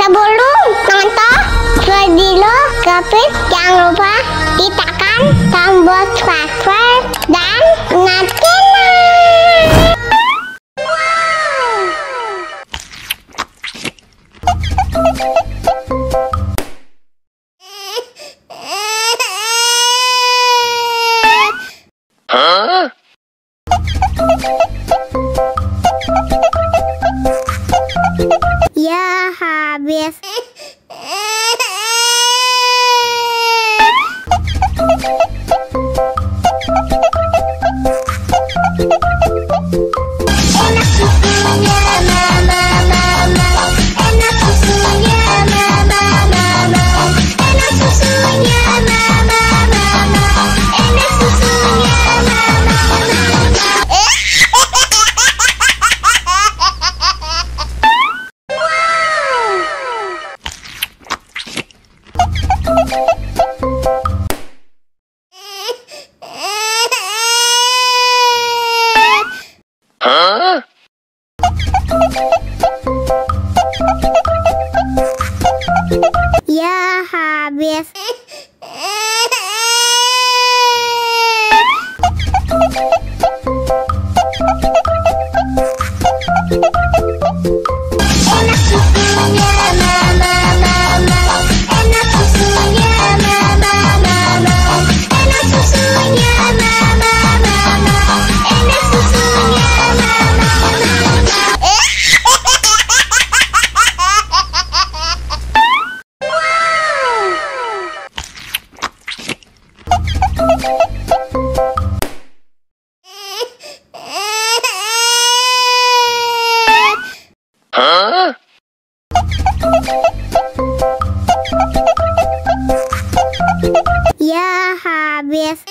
Sebelum nonton video Gavin, jangan lupa ditekan tombol subscribe dan nyalakan. Ya habis. Enak susunya mama, enak susunya mama, enak susunya mama, enak susunya ya habis. Enak susunya mama, enak susunya mama, enak susunya mama, enak susunya ya habis.